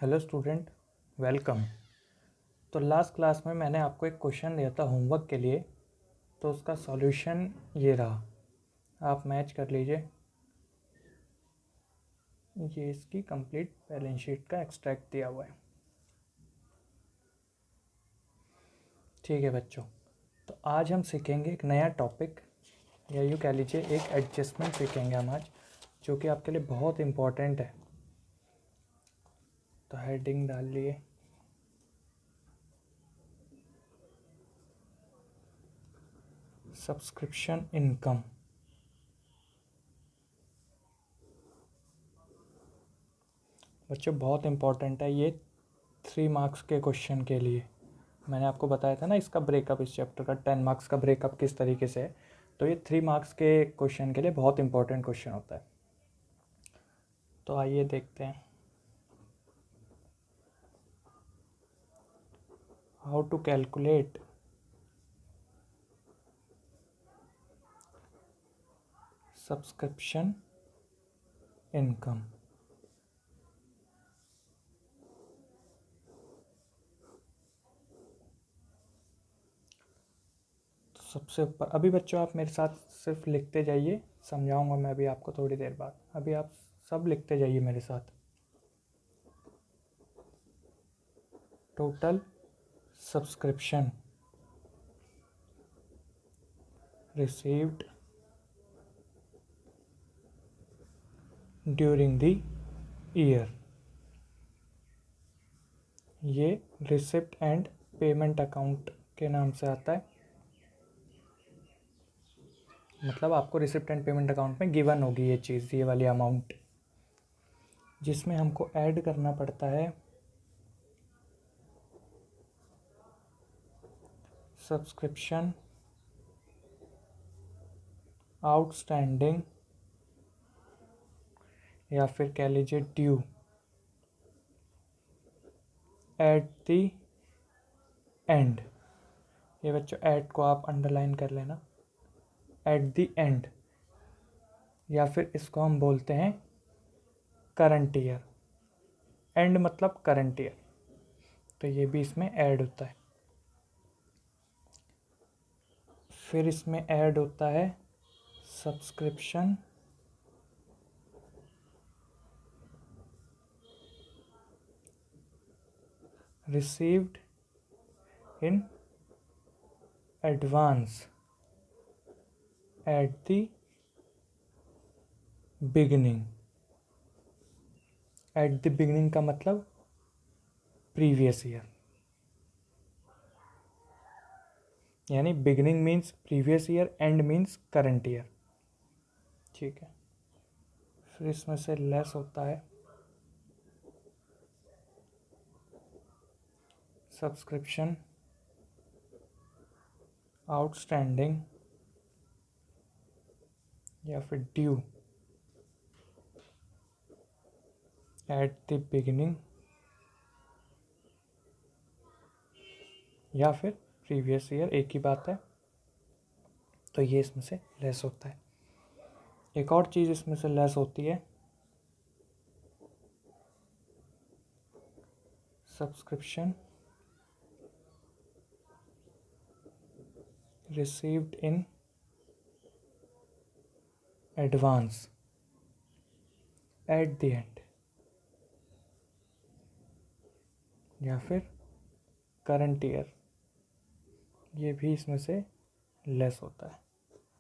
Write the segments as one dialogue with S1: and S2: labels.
S1: Hello student, welcome. तो last class में मैंने आपको एक क्वेश्चन दिया था होमवर्क के लिए, तो उसका सॉल्यूशन ये रहा। आप मैच कर लीजिए। ये इसकी कंप्लीट बैलेंस शीट का एक्सट्रैक्ट दिया हुआ है। ठीक है बच्चों, तो आज हम सीखेंगे एक नया टॉपिक, या यूँ कह लीजिए एक एडजस्टमेंट सीखेंगे हम आज, जो कि आपके लिए बहुत इम्पोर्टेंट है। तो हेडिंग डाल लिए। Subscription income. बच्चों बहुत इम्पोर्टेंट है ये 3 मार्क्स के क्वेश्चन के लिए। मैंने आपको बताया था ना इसका ब्रेकअप, इस चैप्टर का 10 मार्क्स का ब्रेकअप किस तरीके से है। तो ये 3 मार्क्स के क्वेश्चन के लिए बहुत इंपॉर्टेंट क्वेश्चन होता है। तो आइए देखते हैं how to calculate subscription income. तो सबसे ऊपर अभी बच्चों आप मेरे साथ सिर्फ लिखते जाइए, समझाऊंगा मैं अभी आपको थोड़ी देर बाद। अभी आप सब लिखते जाइए मेरे साथ। Total subscription received during the year. ये रिसिप्ट एंड पेमेंट अकाउंट के नाम से आता है। मतलब आपको रिसिप्ट एंड पेमेंट अकाउंट में गिवन होगी ये चीज़, ये वाली अमाउंट, जिसमें हमको ऐड करना पड़ता है सब्सक्रिप्शन आउटस्टैंडिंग, या फिर कह लीजिए ड्यू, एट द एंड। ये बच्चों एट को आप अंडरलाइन कर लेना, एट द एंड, या फिर इसको हम बोलते हैं करंट ईयर। एंड मतलब करंट ईयर, तो ये भी इसमें ऐड होता है। फिर इसमें ऐड होता है subscription received in advance at the beginning. Eight the beginning का मतलब प्रीवियस ईयर, यानी beginning means previous year, and means current year. ठीक है। फिर इसमें से लेस होता है सब्सक्रिप्शन आउटस्टैंडिंग, या फिर ड्यू एट द बिगिनिंग, या फिर प्रीवियस ईयर, एक ही बात है। तो ये इसमें से लेस होता है। एक और चीज़ इसमें से लेस होती है subscription received in advance at the and, या फिर करंट ईयर। ये भी इसमें से लेस होता है।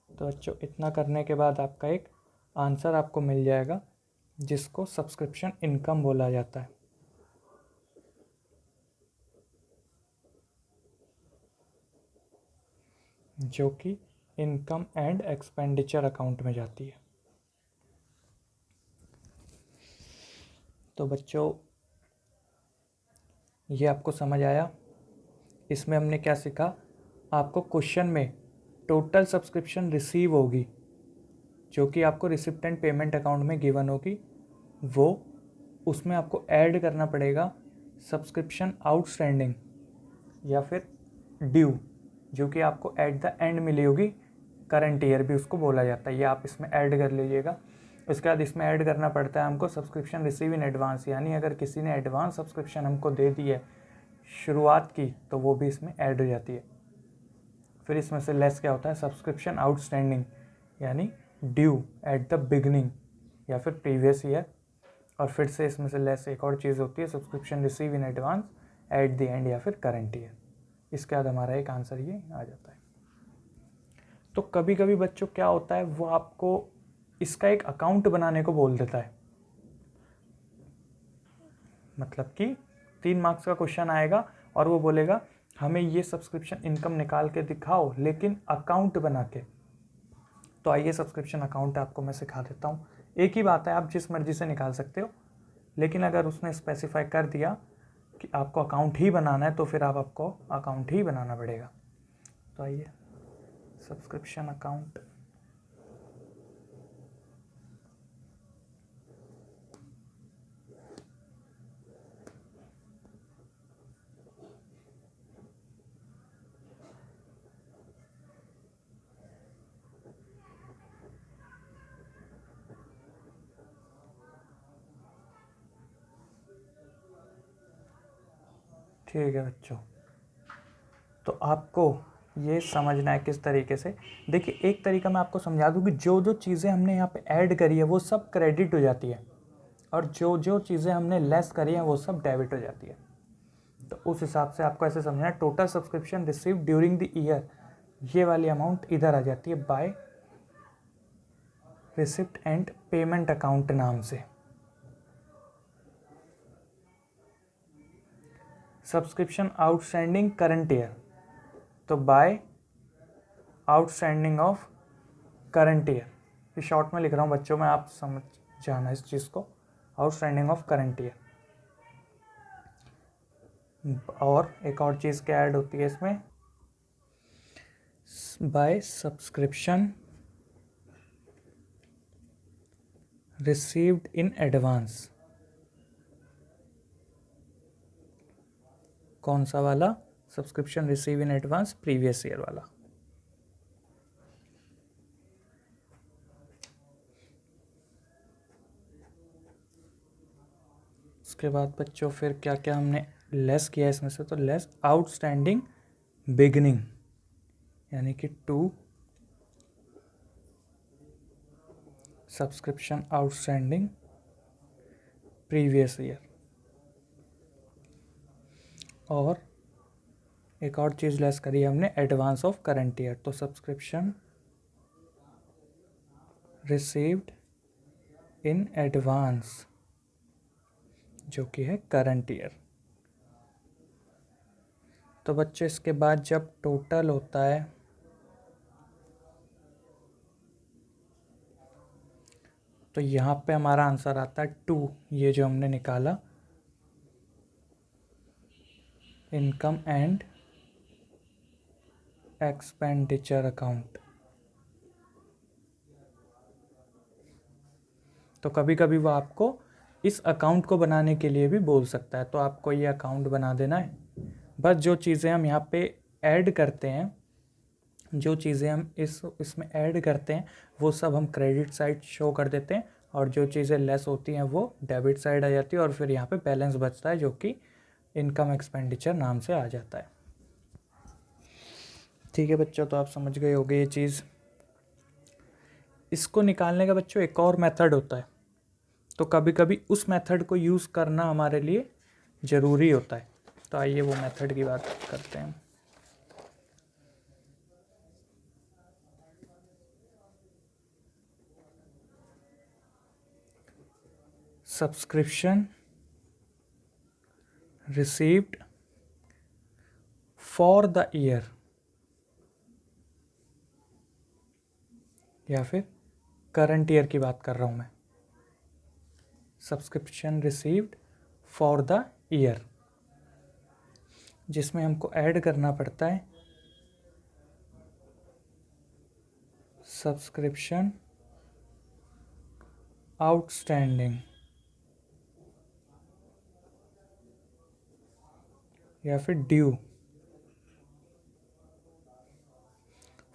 S1: तो बच्चों इतना करने के बाद आपका एक आंसर आपको मिल जाएगा, जिसको सब्सक्रिप्शन इनकम बोला जाता है, जो कि इनकम एंड एक्सपेंडिचर अकाउंट में जाती है। तो बच्चों ये आपको समझ आया। इसमें हमने क्या सीखा, आपको क्वेश्चन में टोटल सब्सक्रिप्शन रिसीव होगी, जो कि आपको रिसिप्ट एंड पेमेंट अकाउंट में गिवन होगी, वो उसमें आपको ऐड करना पड़ेगा सब्सक्रिप्शन आउटस्टैंडिंग, या फिर ड्यू, जो कि आपको एट द एंड मिली होगी। करंट ईयर भी उसको बोला जाता है, ये आप इसमें ऐड कर लीजिएगा। उसके बाद इसमें ऐड करना पड़ता है हमको सब्सक्रिप्शन रिसीव इन एडवांस, यानी अगर किसी ने एडवांस सब्सक्रिप्शन हमको दे दी है शुरुआत की तो वो भी इसमें ऐड हो जाती है। फिर इसमें से लेस क्या होता है, सब्सक्रिप्शन आउटस्टैंडिंग यानी ड्यू एट द बिगनिंग या फिर प्रीवियस ईयर। और फिर से इसमें से लेस एक और चीज़ होती है subscription receive in advance at the and या फिर करंट ईयर। इसके बाद हमारा एक आंसर ये आ जाता है। तो कभी कभी बच्चों क्या होता है, वो आपको इसका एक अकाउंट बनाने को बोल देता है। मतलब कि 3 मार्क्स का क्वेश्चन आएगा और वो बोलेगा हमें ये सब्सक्रिप्शन इनकम निकाल के दिखाओ लेकिन अकाउंट बना के। तो आइए सब्सक्रिप्शन अकाउंट आपको मैं सिखा देता हूँ। एक ही बात है, आप जिस मर्जी से निकाल सकते हो, लेकिन अगर उसने स्पेसिफाई कर दिया कि आपको अकाउंट ही बनाना है तो फिर आपको अकाउंट ही बनाना पड़ेगा। तो आइए सब्सक्रिप्शन अकाउंट, ठीक है बच्चों। तो आपको ये समझना है किस तरीके से। देखिए एक तरीका मैं आपको समझा दूँ कि जो जो चीज़ें हमने यहाँ पे ऐड करी है वो सब क्रेडिट हो जाती है और जो जो चीज़ें हमने लेस करी हैं वो सब डेबिट हो जाती है। तो उस हिसाब से आपको ऐसे समझना है, total subscription receive during the year, ये वाली अमाउंट इधर आ जाती है by receipt and payment account नाम से। सब्सक्रिप्शन आउटस्टैंडिंग करंट ईयर, तो by outstanding of current year. ये शॉर्ट में लिख रहा हूँ बच्चों में, आप समझ जाना इस चीज़ को, आउटस्टैंडिंग ऑफ करंट ईयर। और एक और चीज़ क्या ऐड होती है इसमें, by subscription received in advance. कौन सा वाला, subscription receive in advance previous year वाला। उसके बाद बच्चों फिर क्या क्या हमने लेस किया इसमें से, तो लेस आउटस्टैंडिंग बिगनिंग यानी कि 2 सब्सक्रिप्शन आउटस्टैंडिंग प्रीवियस ईयर। और एक और चीज़ लेस करी है हमने, एडवांस ऑफ करंट ईयर, तो सब्सक्रिप्शन रिसीव्ड इन एडवांस जो कि है करंट ईयर। तो बच्चे इसके बाद जब टोटल होता है तो यहाँ पे हमारा आंसर आता है 2, ये जो हमने निकाला, इनकम एंड एक्सपेंडिचर अकाउंट। तो कभी कभी वो आपको इस अकाउंट को बनाने के लिए भी बोल सकता है, तो आपको ये अकाउंट बना देना है। बस जो चीज़ें हम यहाँ पे ऐड करते हैं, जो चीज़ें हम इसमें ऐड करते हैं वो सब हम क्रेडिट साइड शो कर देते हैं और जो चीज़ें लेस होती हैं वो डेबिट साइड आ जाती है और फिर यहाँ पे बैलेंस बचता है जो कि इनकम एक्सपेंडिचर नाम से आ जाता है। ठीक है बच्चों, तो आप समझ गए होंगे ये चीज़। इसको निकालने का बच्चों एक और मेथड होता है, तो कभी कभी उस मेथड को यूज़ करना हमारे लिए ज़रूरी होता है। तो आइए वो मेथड की बात करते हैं। Subscription received for the year या फिर करंट ईयर की बात कर रहा हूँ मैं। Subscription received for the year, जिसमें हमको ऐड करना पड़ता है सब्सक्रिप्शन आउटस्टैंडिंग या फिर due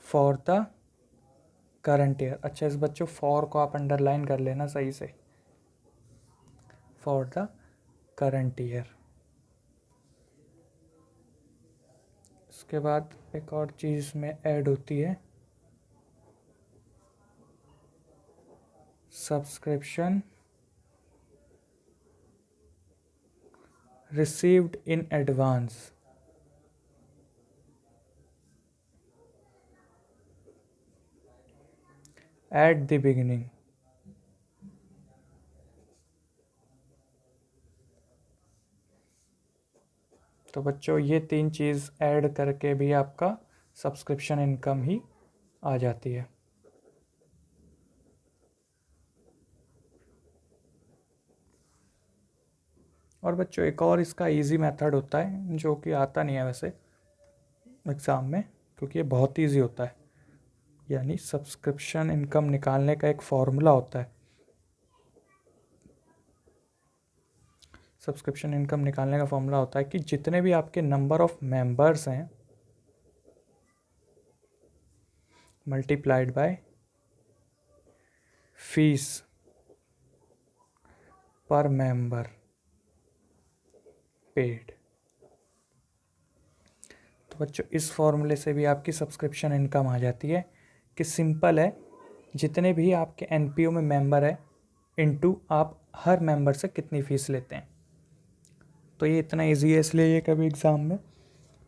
S1: for the current year. अच्छा इस बच्चों फॉर को आप अंडरलाइन कर लेना सही से, फॉर द करंट ईयर। उसके बाद एक और चीज़ इसमें ऐड होती है, subscription received in advance. At the beginning. तो बच्चों ये 3 चीज़ ऐड करके भी आपका सब्सक्रिप्शन इनकम ही आ जाती है। और बच्चों एक और इसका इजी मेथड होता है जो कि आता नहीं है वैसे एग्ज़ाम में, क्योंकि ये बहुत ईजी होता है। यानी सब्सक्रिप्शन इनकम निकालने का एक फॉर्मूला होता है। सब्सक्रिप्शन इनकम निकालने का फॉर्मूला होता है कि जितने भी आपके नंबर ऑफ मेंबर्स हैं मल्टीप्लाइड बाय फीस पर मेंबर पेड। तो बच्चों इस फॉर्मूले से भी आपकी सब्सक्रिप्शन इनकम आ जाती है कि सिंपल है, जितने भी आपके एनपीओ में मेंबर है इनटू आप हर मेंबर से कितनी फ़ीस लेते हैं। तो ये इतना इजी है, इसलिए ये कभी एग्ज़ाम में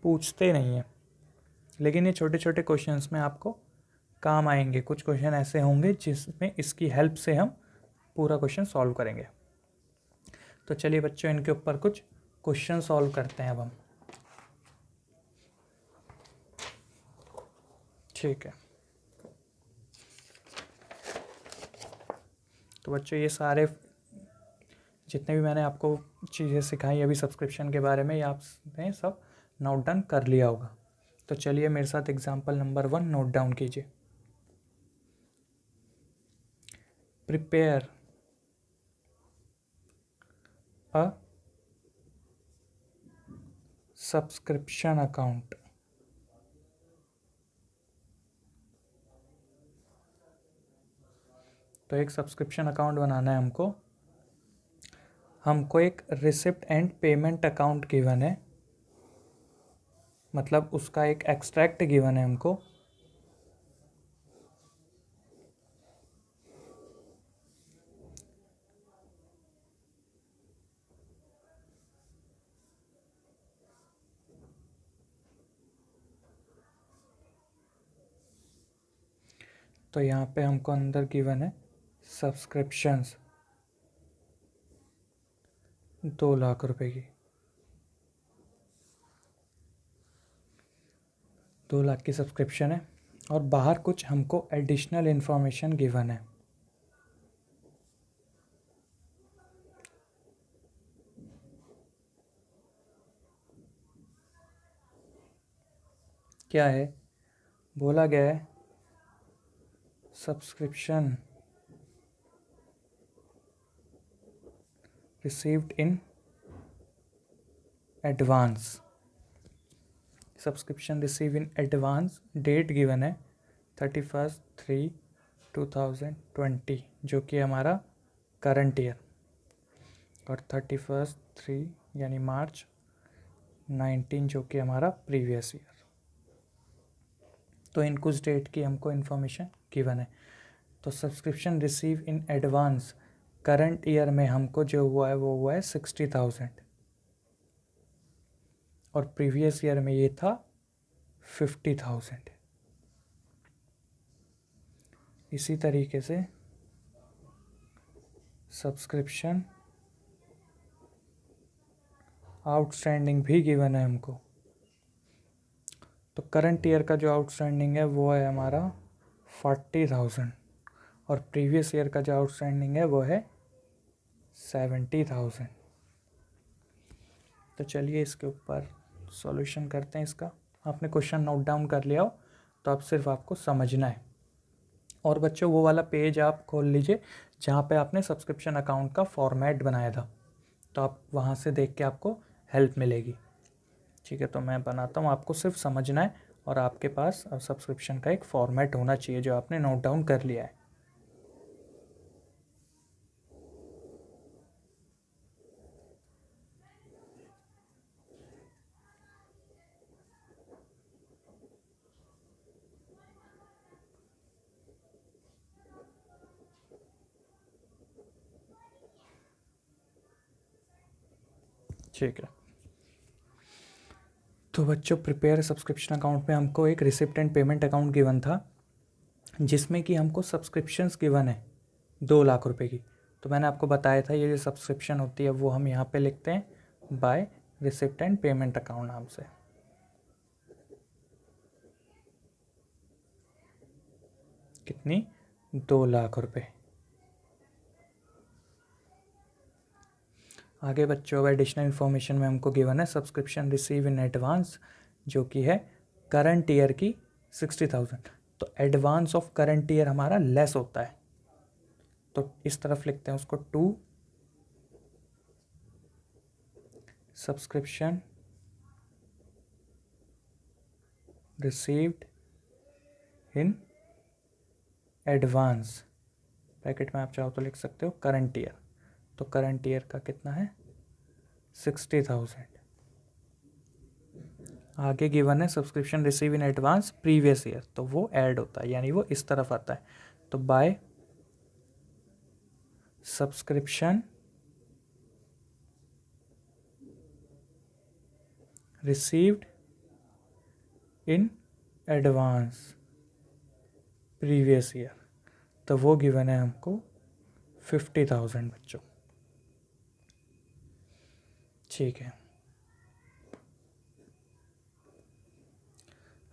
S1: पूछते नहीं हैं, लेकिन ये छोटे छोटे क्वेश्चंस में आपको काम आएंगे। कुछ क्वेश्चन ऐसे होंगे जिसमें इसकी हेल्प से हम पूरा क्वेश्चन सॉल्व करेंगे। तो चलिए बच्चों इनके ऊपर कुछ क्वेश्चन सॉल्व करते हैं अब हम। ठीक है, तो बच्चों ये सारे जितने भी मैंने आपको चीज़ें सिखाई अभी सब्सक्रिप्शन के बारे में, ये आपने सब नोट डाउन कर लिया होगा। तो चलिए मेरे साथ एग्जांपल नंबर 1 नोट डाउन कीजिए। Prepare a subscription account. तो एक सब्सक्रिप्शन अकाउंट बनाना है हमको एक receipt and payment account given है, मतलब उसका एक एक्सट्रैक्ट गिवन है हमको। तो यहाँ पे हमको अंदर गिवन है सब्सक्रिप्शंस 2 लाख रुपए की, 2 लाख की सब्सक्रिप्शन है। और बाहर कुछ हमको एडिशनल इन्फॉर्मेशन गिवन है। क्या है, बोला गया है subscription received in advance. Subscription receive in advance, date given है 31/3/2020 जो कि हमारा करंट ईयर, और 31/3 यानी मार्च 19 जो कि हमारा प्रीवियस ईयर। तो इन कुछ डेट की हमको इन्फॉर्मेशन गिवन है। तो subscription receive in advance current year में हमको जो हुआ है वो हुआ है 60,000, और प्रीवियस ईयर में ये था 50,000। इसी तरीके से सब्सक्रिप्शन आउटस्टैंडिंग भी गिवन है हमको। तो करंट ईयर का जो आउटस्टैंडिंग है वो है हमारा 40,000, और प्रीवियस ईयर का जो आउटस्टैंडिंग है वो है 70,000। तो चलिए इसके ऊपर सॉल्यूशन करते हैं इसका। आपने क्वेश्चन नोट डाउन कर लिया हो तो अब सिर्फ आपको समझना है। और बच्चों वो वाला पेज आप खोल लीजिए जहाँ पे आपने सब्सक्रिप्शन अकाउंट का फॉर्मेट बनाया था, तो आप वहाँ से देख के आपको हेल्प मिलेगी। ठीक है, तो मैं बनाता हूँ, आपको सिर्फ समझना है और आपके पास अब सब्सक्रिप्शन का एक फॉर्मेट होना चाहिए जो आपने नोट डाउन कर लिया है। ठीक है, तो बच्चों प्रिपेयर सब्सक्रिप्शन अकाउंट में हमको एक receipt and payment account given था जिसमें कि हमको सब्सक्रिप्शंस गिवन है 2 लाख रुपए की। तो मैंने आपको बताया था ये जो सब्सक्रिप्शन होती है वो हम यहाँ पे लिखते हैं by receipt and payment account नाम से। कितनी? 2 लाख रुपए। आगे बच्चों अब एडिशनल इन्फॉर्मेशन में हमको गिवन है सब्सक्रिप्शन रिसीव इन एडवांस जो कि है करंट ईयर की 60,000। तो एडवांस ऑफ करंट ईयर हमारा लेस होता है, तो इस तरफ लिखते हैं उसको to subscription received in advance, bracket में आप चाहो तो लिख सकते हो करंट ईयर। तो करंट ईयर का कितना है? 60,000। आगे गिवन है subscription receive in advance previous year, तो वो ऐड होता है यानी वो इस तरफ आता है। तो by subscription received in advance previous year, तो वो गिवन है हमको 50,000 बच्चों। ठीक है,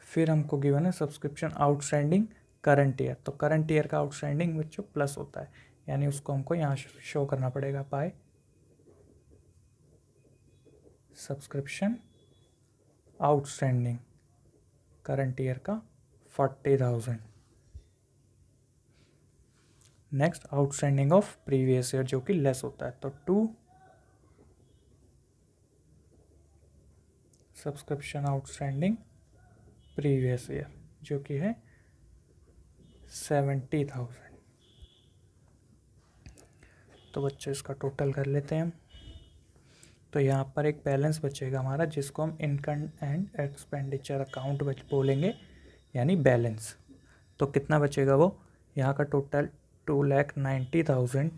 S1: फिर हमको गिवन है सब्सक्रिप्शन आउटस्टैंडिंग करंट ईयर। तो करंट ईयर का आउटस्टैंडिंग बच्चों प्लस होता है यानी उसको हमको यहाँ शो करना पड़ेगा by subscription outstanding current year का 40,000। Next outstanding of previous year जो कि लेस होता है, तो to subscription outstanding previous year जो कि है 70,000। तो बच्चों इसका टोटल कर लेते हैं हम। तो यहाँ पर एक बैलेंस बचेगा हमारा जिसको हम इनकम एंड एक्सपेंडिचर अकाउंट बोलेंगे यानी बैलेंस। तो कितना बचेगा वो? यहाँ का टोटल 2,90,000।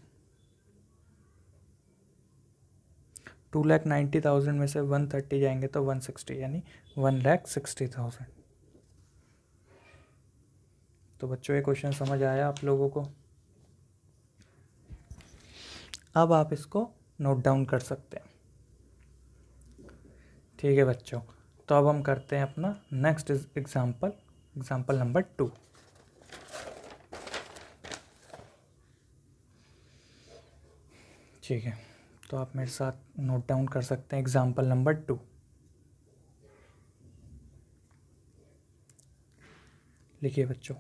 S1: 2,90,000 में से 130 जाएंगे तो 160 यानी 1,60,000। तो बच्चों ये क्वेश्चन समझ आया आप लोगों को? अब आप इसको नोट डाउन कर सकते हैं। ठीक है बच्चों, तो अब हम करते हैं अपना नेक्स्ट एग्जाम्पल नंबर 2। ठीक है, तो आप मेरे साथ नोट डाउन कर सकते हैं एग्जाम्पल नंबर 2। लिखिए बच्चों,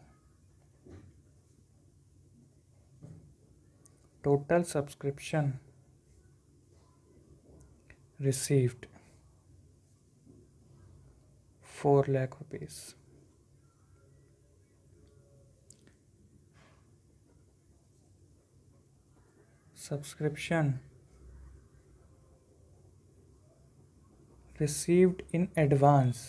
S1: total subscription received 4 lakh rupees. Subscription received in advance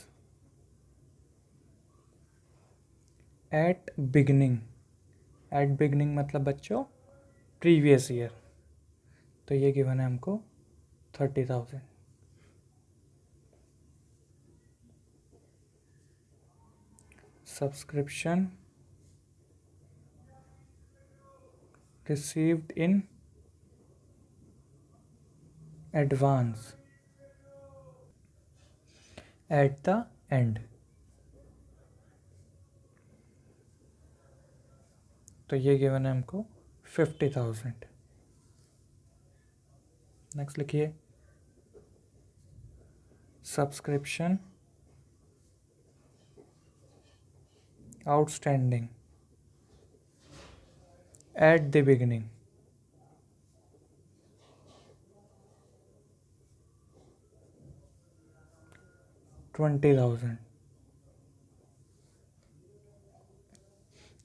S1: at beginning मतलब बच्चों प्रीवियस ईयर। तो ये गिवन है हमको 30,000। Subscription received in advance at the and, तो ये गिवन है हमको 50,000। नेक्स्ट लिखिए, subscription outstanding at the beginning 20,000।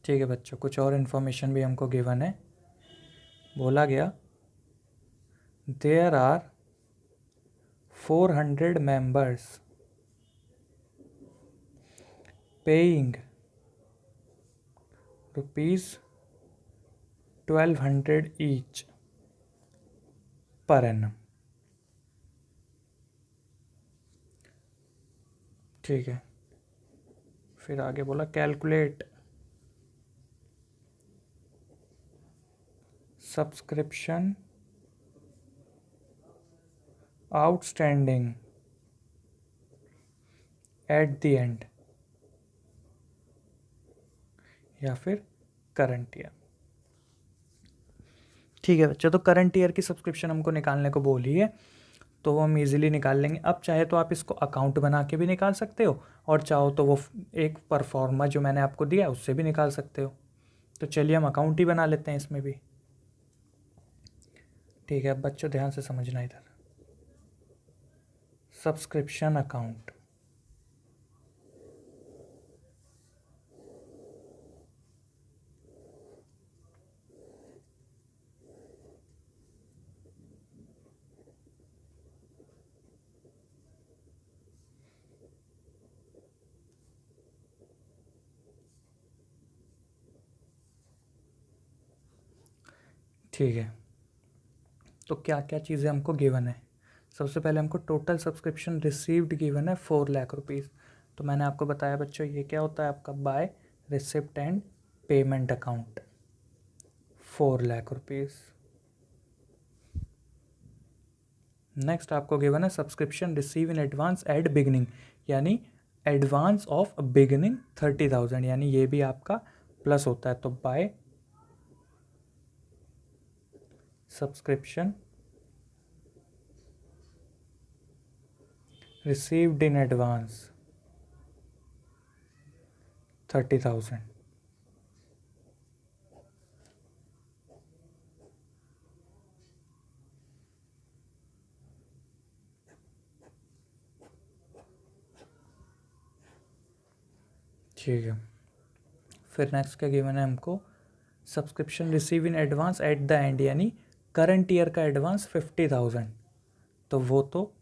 S1: ठीक है बच्चों, कुछ और इन्फॉर्मेशन भी हमको गिवन है। बोला गया there are 400 members paying rupees 1200 each per annum। ठीक है, फिर आगे बोला calculate subscription outstanding at the and या फिर करंट ईयर। ठीक है बच्चों, तो करंट ईयर की सब्सक्रिप्शन हमको निकालने को बोली है, तो वो हम इजीली निकाल लेंगे। अब चाहे तो आप इसको अकाउंट बना के भी निकाल सकते हो, और चाहो तो वो एक परफॉर्मा जो मैंने आपको दिया उससे भी निकाल सकते हो। तो चलिए हम अकाउंट ही बना लेते हैं इसमें भी। ठीक है, अब बच्चों ध्यान से समझना इधर, सब्सक्रिप्शन अकाउंट। ठीक है, तो क्या क्या चीज़ें हमको गिवन है। सबसे पहले हमको टोटल सब्सक्रिप्शन रिसीव्ड गिवन है 4 लाख रुपीज़। तो मैंने आपको बताया बच्चों ये क्या होता है आपका by receipt and payment account, 4 lakh rupees. Next आपको गिवन है subscription receive in advance at beginning, यानी एडवांस ऑफ बिगिनिंग 30,000, यानी ये भी आपका प्लस होता है। तो by subscription received in advance 30,000। ठीक है, फिर नेक्स्ट क्या गिवन है हमको, subscription receive in advance at the end, यानी करंट ईयर का एडवांस 50,000, तो वो तो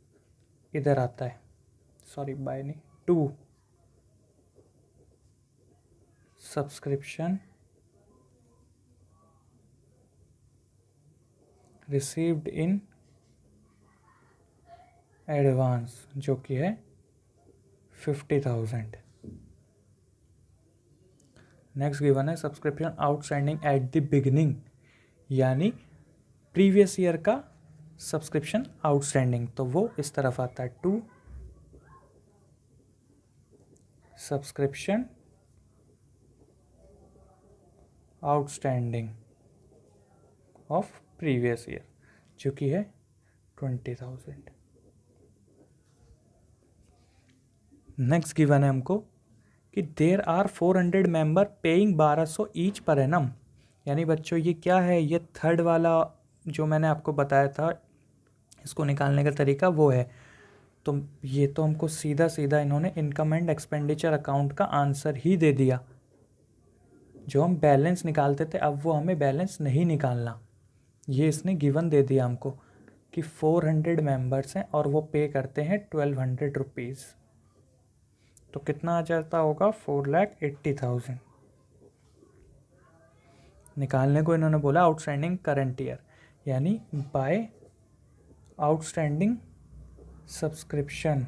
S1: इधर आता है, सॉरी बाय नहीं, to subscription received in advance जो कि है 50,000। नेक्स्ट गिवन है subscription outstanding at the beginning, यानी प्रीवियस ईयर का सब्सक्रिप्शन आउटस्टैंडिंग, तो वो इस तरफ आता है, to subscription outstanding of previous year जो कि है 20,000। नेक्स्ट गिवन है हमको कि there are 400 member paying 1200 each per annum, यानी बच्चों ये क्या है, ये थर्ड वाला जो मैंने आपको बताया था इसको निकालने का तरीका वो है। तो ये तो हमको सीधा सीधा इन्होंने इनकम एंड एक्सपेंडिचर अकाउंट का आंसर ही दे दिया। जो हम बैलेंस निकालते थे अब वो हमें बैलेंस नहीं निकालना, ये इसने गिवन दे दिया हमको कि 400 मेंबर्स हैं और वो पे करते हैं 1200 रुपीज़। तो कितना आ जाता होगा, 4,80,000। निकालने को इन्होंने बोला आउटस्टैंडिंग करंट ईयर, यानी by outstanding subscription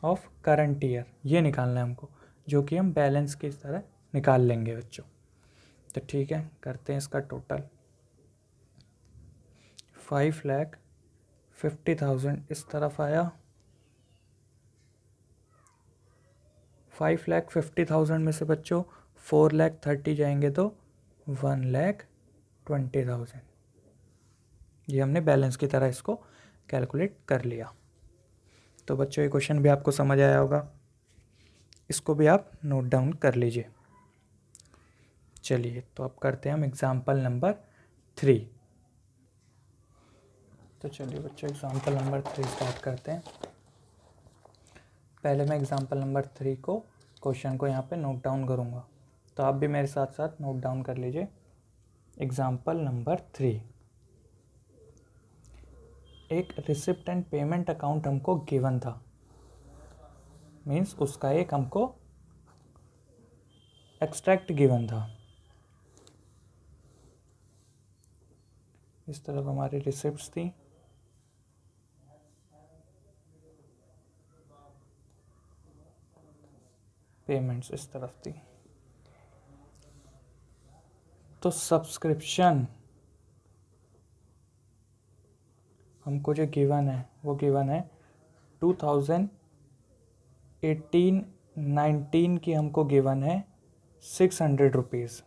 S1: of current year, ये निकालना है हमको, जो कि हम बैलेंस की तरह निकाल लेंगे बच्चों। तो ठीक है, करते हैं इसका टोटल। 5,50,000 इस तरफ आया, 5,50,000 में से बच्चों 4,30,000 जाएंगे तो 1,20,000। ये हमने बैलेंस की तरह इसको कैलकुलेट कर लिया। तो बच्चों ये क्वेश्चन भी आपको समझ आया होगा, इसको भी आप नोट डाउन कर लीजिए। चलिए तो अब करते हैं हम एग्जाम्पल नंबर 3। तो चलिए बच्चों एग्जाम्पल नंबर 3 स्टार्ट करते हैं। पहले मैं एग्जाम्पल नंबर 3 को क्वेश्चन को यहाँ पे नोट डाउन करूँगा, तो आप भी मेरे साथ साथ नोट डाउन कर लीजिए। एग्जाम्पल नंबर 3, एक रिसिप्ट एंड पेमेंट अकाउंट हमको गिवन था, मीन्स उसका एक हमको एक्सट्रैक्ट गिवन था। इस तरफ हमारी रिसिप्ट्स थी, पेमेंट्स इस तरफ थी। तो सब्सक्रिप्शन हमको जो गिवन है वो गिवन है 2018-19 की हमको गिवन है 600 रुपीज़।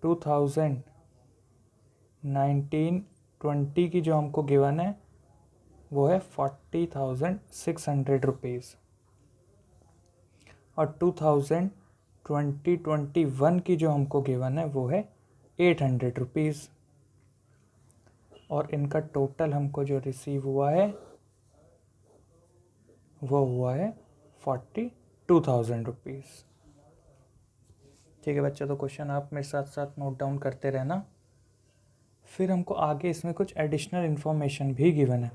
S1: 2019-20 की जो हमको गिवन है वो है 40,600 रुपीज़, और 2020-21 की जो हमको गिवन है वो है 800 रुपीज़, और इनका टोटल हमको जो रिसीव हुआ है वो हुआ है 42,000 रुपीज़। ठीक है बच्चों, तो क्वेश्चन आप मेरे साथ साथ नोट डाउन करते रहना। फिर हमको आगे इसमें कुछ एडिशनल इन्फॉर्मेशन भी गिवन है।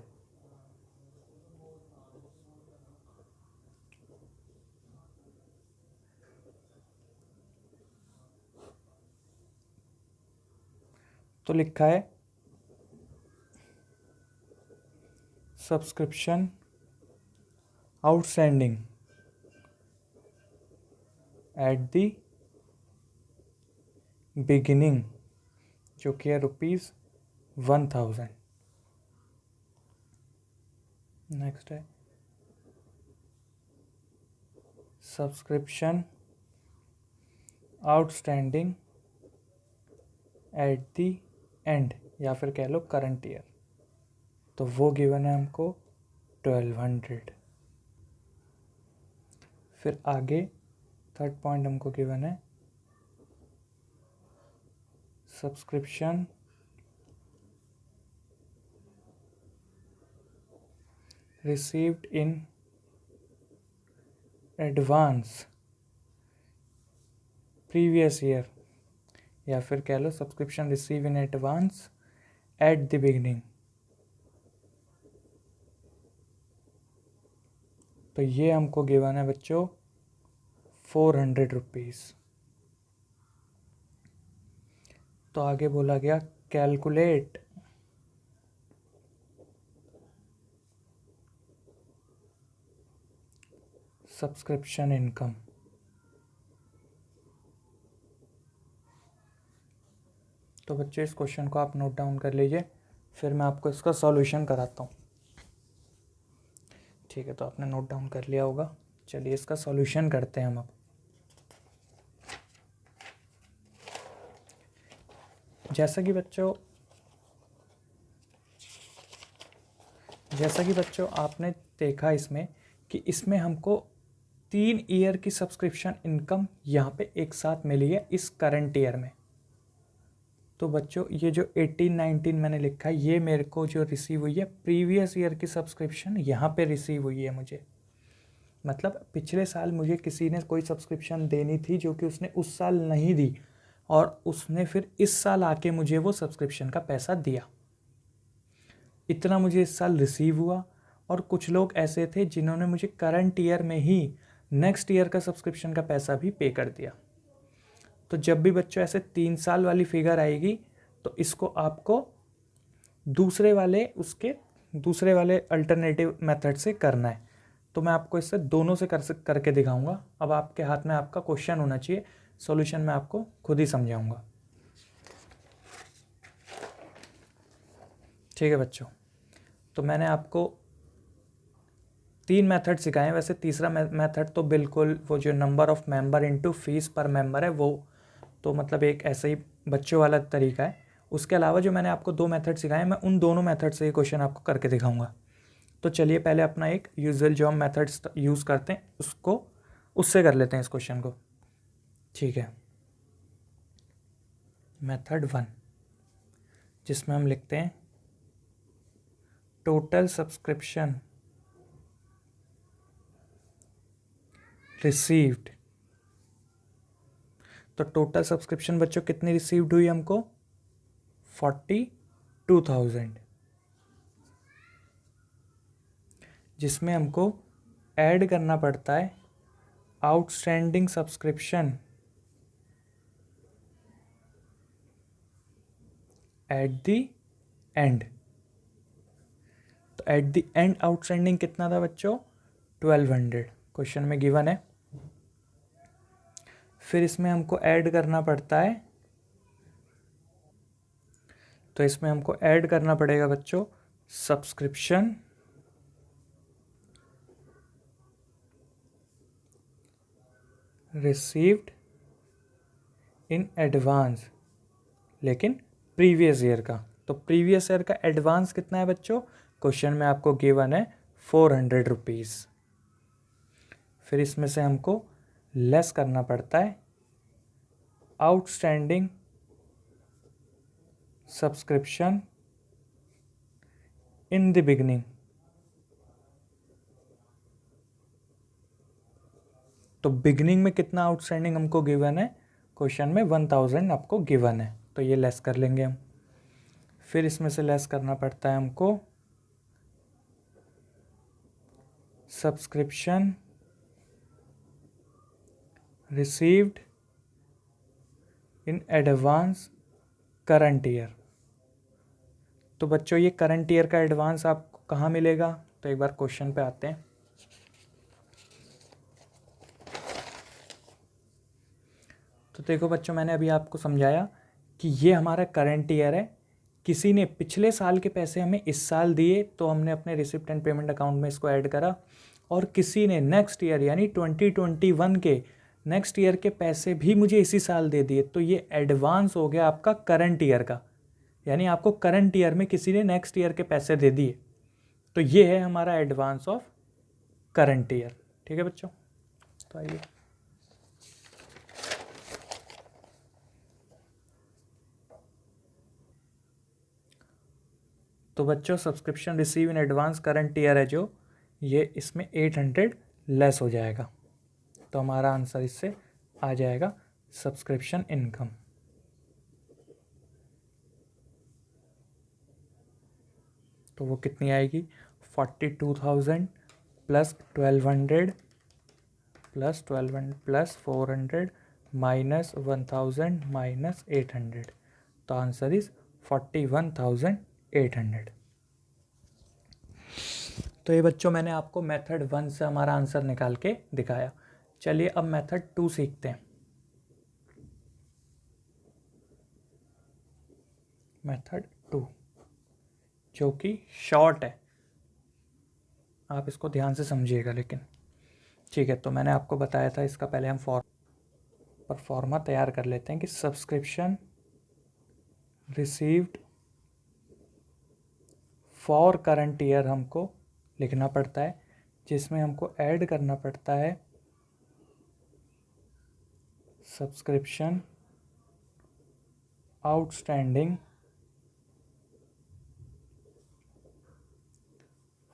S1: तो लिखा है subscription outstanding at the beginning, जो कि है ₹1000। नेक्स्ट है subscription outstanding at the and, या फिर कह लो करंट ईयर, तो वो गिवन है हमको 1200। फिर आगे थर्ड पॉइंट हमको गिवन है subscription received in advance previous year, या फिर कह लो subscription receive in advance at the beginning. तो ये हमको गिवन है बच्चों 400 रुपीज़। तो आगे बोला गया कैलकुलेट सब्सक्रिप्शन इनकम। तो बच्चों इस क्वेश्चन को आप नोट डाउन कर लीजिए, फिर मैं आपको इसका सॉल्यूशन कराता हूँ। ठीक है, तो आपने नोट डाउन कर लिया होगा। चलिए इसका सॉल्यूशन करते हैं हम अब। जैसा कि बच्चों आपने देखा इसमें कि इसमें हमको 3 ईयर की सब्सक्रिप्शन इनकम यहाँ पे एक साथ मिली है इस करंट ईयर में। तो बच्चों ये जो 18-19 मैंने लिखा है, ये मेरे को जो रिसीव हुई है प्रीवियस ईयर की सब्सक्रिप्शन यहाँ पे रिसीव हुई है मुझे। मतलब पिछले साल मुझे किसी ने कोई सब्सक्रिप्शन देनी थी जो कि उसने उस साल नहीं दी, और उसने फिर इस साल आके मुझे वो सब्सक्रिप्शन का पैसा दिया। इतना मुझे इस साल रिसीव हुआ। और कुछ लोग ऐसे थे जिन्होंने मुझे करंट ईयर में ही नेक्स्ट ईयर का सब्सक्रिप्शन का पैसा भी पे कर दिया। तो जब भी बच्चों ऐसे 3 साल वाली फिगर आएगी तो इसको आपको दूसरे वाले अल्टरनेटिव मेथड से करना है। तो मैं आपको इससे दोनों से करके दिखाऊंगा। अब आपके हाथ में आपका क्वेश्चन होना चाहिए, सॉल्यूशन मैं आपको खुद ही समझाऊंगा। ठीक है बच्चों, तो मैंने आपको 3 मेथड सिखाए हैं। वैसे तीसरा मेथड तो बिल्कुल वो जो number of member into fees पर मेंबर है, वो तो मतलब एक ऐसे ही बच्चों वाला तरीका है। उसके अलावा जो मैंने आपको 2 मेथड सिखाए हैं, मैं उन दोनों मेथड से ये क्वेश्चन आपको करके दिखाऊंगा। तो चलिए पहले अपना एक यूजुअल जो हम मेथड्स यूज़ करते हैं उससे कर लेते हैं इस क्वेश्चन को। ठीक है, मेथड 1, जिसमें हम लिखते हैं टोटल सब्सक्रिप्शन रिसीव्ड। तो टोटल सब्सक्रिप्शन बच्चों कितनी रिसीव्ड हुई हमको? 42,000, जिसमें हमको ऐड करना पड़ता है outstanding subscription eight the and. तो एट द एंड आउटस्टैंडिंग कितना था बच्चों? 1200 क्वेश्चन में गिवन है। फिर इसमें हमको ऐड करना पड़ता है, तो इसमें हमको ऐड करना पड़ेगा बच्चों सब्सक्रिप्शन रिसीव्ड इन एडवांस, लेकिन प्रीवियस ईयर का। तो प्रीवियस ईयर का एडवांस कितना है बच्चों? क्वेश्चन में आपको गिवन है 400 रुपीज़। फिर इसमें से हमको लेस करना पड़ता है outstanding subscription in the beginning. तो बिगनिंग में कितना आउटस्टैंडिंग हमको गिवन है? क्वेश्चन में 1000 आपको गिवन है, तो ये लेस कर लेंगे हम। फिर इसमें से लेस करना पड़ता है हमको subscription received in advance current year. तो बच्चों ये करंट ईयर का एडवांस आपको कहाँ मिलेगा? तो एक बार क्वेश्चन पे आते हैं। तो देखो बच्चों, मैंने अभी आपको समझाया कि ये हमारा करंट ईयर है। किसी ने पिछले साल के पैसे हमें इस साल दिए तो हमने अपने रिसिप्ट एंड पेमेंट अकाउंट में इसको ऐड करा, और किसी ने नेक्स्ट ईयर यानी 2021 के नेक्स्ट ईयर के पैसे भी मुझे इसी साल दे दिए, तो ये एडवांस हो गया आपका करंट ईयर का। यानी आपको करंट ईयर में किसी ने नेक्स्ट ईयर के पैसे दे दिए, तो ये है हमारा एडवांस ऑफ करंट ईयर। ठीक है बच्चों, तो आइए तो बच्चों subscription receive in advance current year है जो, ये इसमें 800 लेस हो जाएगा। तो हमारा आंसर इससे आ जाएगा सब्सक्रिप्शन इनकम। तो वो कितनी आएगी? 42,000 plus 1200 plus 1200 plus 400 minus 1000 minus 800। तो आंसर इज 41,800। तो ये बच्चों मैंने आपको मेथड 1 से हमारा आंसर निकाल के दिखाया। चलिए अब मेथड 2 सीखते हैं। मेथड 2 जो कि शॉर्ट है, आप इसको ध्यान से समझिएगा लेकिन। ठीक है, तो मैंने आपको बताया था, इसका पहले हम फॉर्मा तैयार कर लेते हैं कि subscription received for current year हमको लिखना पड़ता है, जिसमें हमको ऐड करना पड़ता है subscription outstanding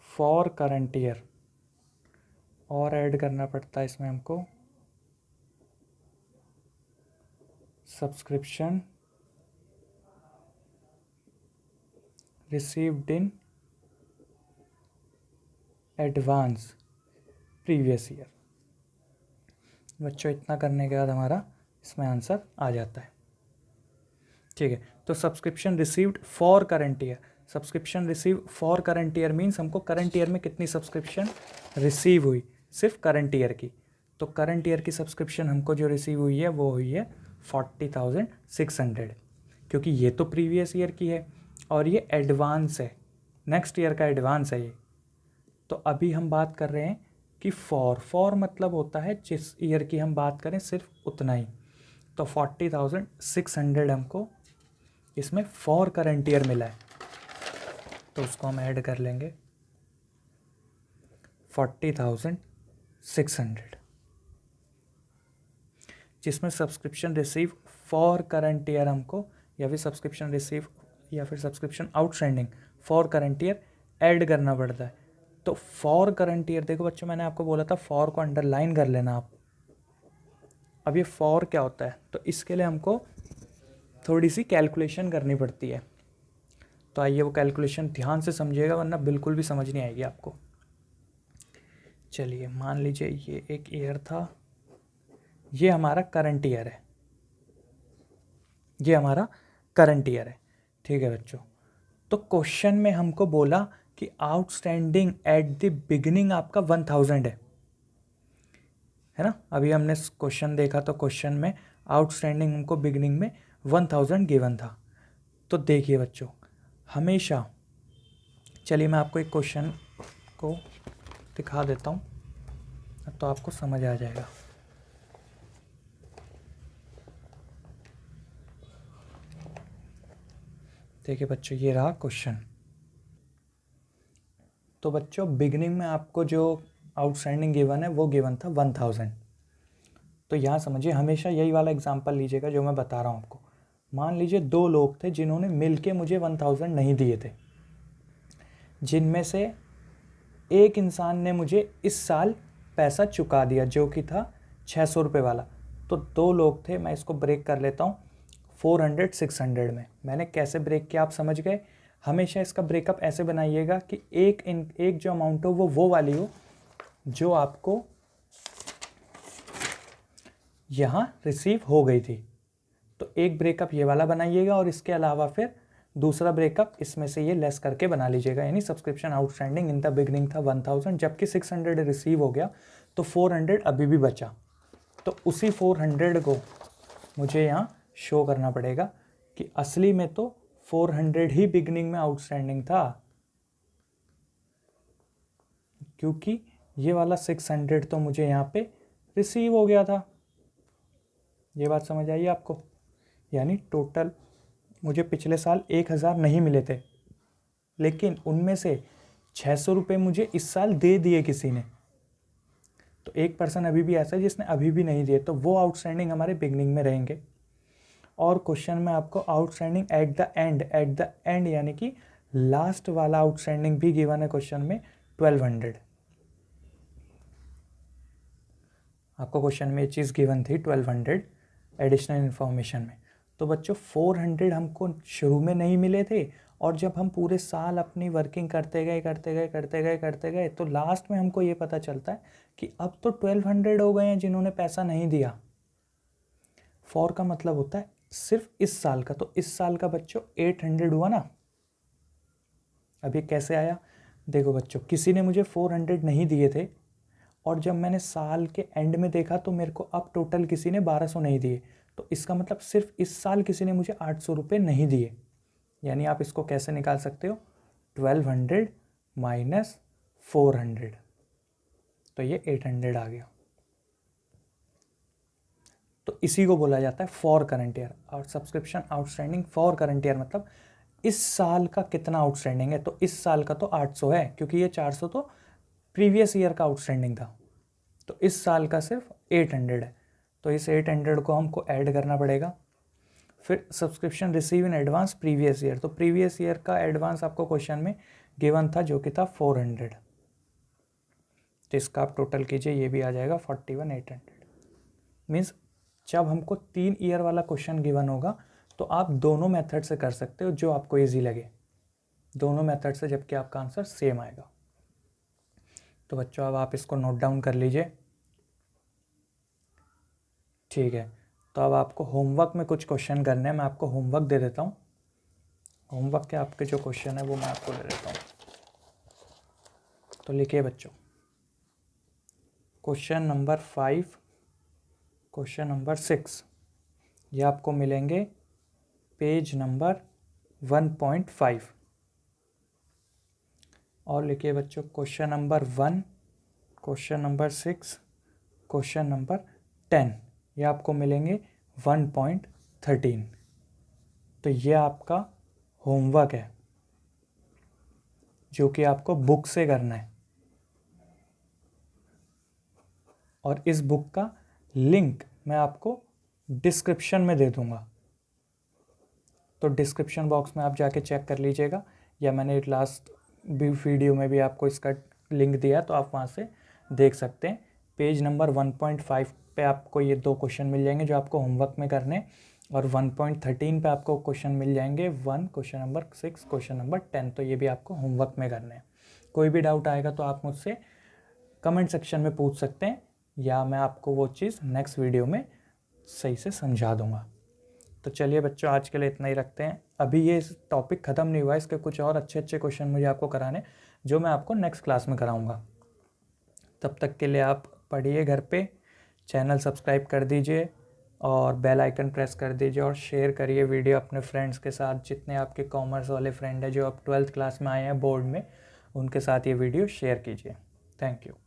S1: for current year, और ऐड करना पड़ता है इसमें हमको subscription received in advance previous year. बच्चों इतना करने के बाद हमारा इसमें आंसर आ जाता है। ठीक है, तो subscription received for current year, subscription receive for current year means हमको करंट ईयर में कितनी सब्सक्रिप्शन रिसीव हुई, सिर्फ करंट ईयर की। तो करंट ईयर की सब्सक्रिप्शन हमको जो रिसीव हुई है वो हुई है 40,600, क्योंकि ये तो प्रीवियस ईयर की है और ये एडवांस है, नेक्स्ट ईयर का एडवांस है ये। तो अभी हम बात कर रहे हैं कि फॉर मतलब होता है जिस ईयर की हम बात करें सिर्फ उतना ही। तो 40,600 हमको इसमें फॉर करंट ईयर मिला है, तो उसको हम ऐड कर लेंगे 40,600, जिसमें subscription receive for current year हमको, या फिर सब्सक्रिप्शन रिसीव या फिर subscription outstanding for current year add करना पड़ता है। तो फॉर करंट ईयर, देखो बच्चों मैंने आपको बोला था फॉर को अंडरलाइन कर लेना आप, अब ये फॉर क्या होता है, तो इसके लिए हमको थोड़ी सी कैलकुलेशन करनी पड़ती है। तो आइए वो कैलकुलेशन ध्यान से समझिएगा, वरना बिल्कुल भी समझ नहीं आएगी आपको। चलिए मान लीजिए ये एक ईयर था, ये हमारा करंट ईयर है, ये हमारा करंट ईयर है। ठीक है बच्चों, तो क्वेश्चन में हमको बोला कि आउटस्टैंडिंग एट द बिगिनिंग आपका 1000 है ना। अभी हमने क्वेश्चन देखा तो क्वेश्चन में आउटस्टैंडिंग हमको बिगिनिंग में 1000 गिवन था। तो देखिए बच्चों, हमेशा, चलिए मैं आपको एक क्वेश्चन को दिखा देता हूँ तो आपको समझ आ जाएगा। देखिए बच्चों, ये रहा क्वेश्चन। तो बच्चों बिगिनिंग में आपको जो आउटस्टैंडिंग गिवन है वो गिवन था 1000। तो यहाँ समझिए, हमेशा यही वाला एग्जांपल लीजिएगा जो मैं बता रहा हूँ आपको। मान लीजिए 2 लोग थे जिन्होंने मिलके मुझे 1000 नहीं दिए थे, जिनमें से एक इंसान ने मुझे इस साल पैसा चुका दिया जो कि था 600 रुपये वाला। तो 2 लोग थे, मैं इसको ब्रेक कर लेता हूँ 400 600 में। मैंने कैसे ब्रेक किया आप समझ गए। हमेशा इसका ब्रेकअप ऐसे बनाइएगा कि एक जो अमाउंट हो वो वाली हो जो आपको यहाँ रिसीव हो गई थी। तो एक ब्रेकअप ये वाला बनाइएगा और इसके अलावा फिर दूसरा ब्रेकअप इसमें से ये लेस करके बना लीजिएगा। यानी subscription outstanding in the beginning था 1000, जबकि 600 रिसीव हो गया तो 400 अभी भी बचा। तो उसी 400 को मुझे यहाँ शो करना पड़ेगा कि असली में तो 400 ही बिगनिंग में आउटस्टैंडिंग था, क्योंकि ये वाला 600 तो मुझे यहाँ पे रिसीव हो गया था। ये बात समझ आई आपको। यानी टोटल मुझे पिछले साल 1000 नहीं मिले थे, लेकिन उनमें से 600 रुपये मुझे इस साल दे दिए किसी ने। तो एक पर्सन अभी भी ऐसा है जिसने अभी भी नहीं दिए, तो वो आउटस्टैंडिंग हमारे बिगनिंग में रहेंगे। और क्वेश्चन में आपको आउटस्टैंडिंग एट द एंड यानी कि लास्ट वाला आउटस्टैंडिंग भी गिवन है क्वेश्चन में 1200। आपको क्वेश्चन में ये चीज़ गिवन थी 1200 एडिशनल इन्फॉर्मेशन में। तो बच्चों 400 हमको शुरू में नहीं मिले थे, और जब हम पूरे साल अपनी वर्किंग करते गए तो लास्ट में हमको ये पता चलता है कि अब तो 1200 हो गए हैं जिन्होंने पैसा नहीं दिया। फॉर का मतलब होता है सिर्फ इस साल का। तो इस साल का बच्चों 800 हुआ ना। अब ये कैसे आया, देखो बच्चों, किसी ने मुझे 400 नहीं दिए थे, और जब मैंने साल के एंड में देखा तो मेरे को अब टोटल किसी ने 1200 नहीं दिए। तो इसका मतलब सिर्फ इस साल किसी ने मुझे 800 रुपये नहीं दिए। यानी आप इसको कैसे निकाल सकते हो, 1200 माइनस 400, तो ये 800 आ गया। तो इसी को बोला जाता है फॉर करंट ईयर। और subscription outstanding for current year मतलब इस साल का कितना आउटस्टैंडिंग है। तो इस साल का तो 800 है, क्योंकि ये 400 तो प्रीवियस ईयर का आउटस्टैंडिंग था। तो इस साल का सिर्फ 800 है। तो इस 800 को हमको ऐड करना पड़ेगा। फिर subscription receive in advance previous year, तो प्रीवियस ईयर का एडवांस आपको क्वेश्चन में गिवन था जो कि था 400। तो इसका आप टोटल कीजिए, ये भी आ जाएगा 41,800। मीन्स जब हमको 3 ईयर वाला क्वेश्चन गिवन होगा तो आप दोनों मेथड से कर सकते हो जो आपको ईजी लगे, दोनों मेथड से, जबकि आपका आंसर सेम आएगा। तो बच्चों अब आप इसको नोट डाउन कर लीजिए, ठीक है। तो अब आपको होमवर्क में कुछ क्वेश्चन करने हैं, मैं आपको होमवर्क दे देता हूँ। होमवर्क के आपके जो क्वेश्चन है वो मैं आपको दे देता हूँ। तो लिखिए बच्चों, क्वेश्चन नंबर 5, क्वेश्चन नंबर 6, ये आपको मिलेंगे पेज नंबर 1.5। और लिखिए बच्चों, question number 1, question number 6, question number 10, ये आपको मिलेंगे 1.13। तो ये आपका होमवर्क है जो कि आपको बुक से करना है, और इस बुक का लिंक मैं आपको डिस्क्रिप्शन में दे दूंगा। तो डिस्क्रिप्शन बॉक्स में आप जाके चेक कर लीजिएगा, या मैंने लास्ट वीडियो में भी आपको इसका लिंक दिया है, तो आप वहाँ से देख सकते हैं। पेज नंबर 1.5 पे आपको ये 2 क्वेश्चन मिल जाएंगे जो आपको होमवर्क में करने, और 1.13 पे आपको क्वेश्चन मिल जाएंगे 1, क्वेश्चन नंबर 6, क्वेश्चन नंबर 10, तो ये भी आपको होमवर्क में करने हैं। कोई भी डाउट आएगा तो आप मुझसे कमेंट सेक्शन में पूछ सकते हैं, या मैं आपको वो चीज़ नेक्स्ट वीडियो में सही से समझा दूंगा। तो चलिए बच्चों, आज के लिए इतना ही रखते हैं। अभी ये टॉपिक ख़त्म नहीं हुआ, इसके कुछ और अच्छे अच्छे क्वेश्चन मुझे आपको कराने, जो मैं आपको नेक्स्ट क्लास में कराऊंगा। तब तक के लिए आप पढ़िए घर पे, चैनल सब्सक्राइब कर दीजिए और बेल आइकन प्रेस कर दीजिए, और शेयर करिए वीडियो अपने फ्रेंड्स के साथ। जितने आपके कॉमर्स वाले फ्रेंड हैं जो अब 12th क्लास में आए हैं बोर्ड में, उनके साथ ये वीडियो शेयर कीजिए। Thank you.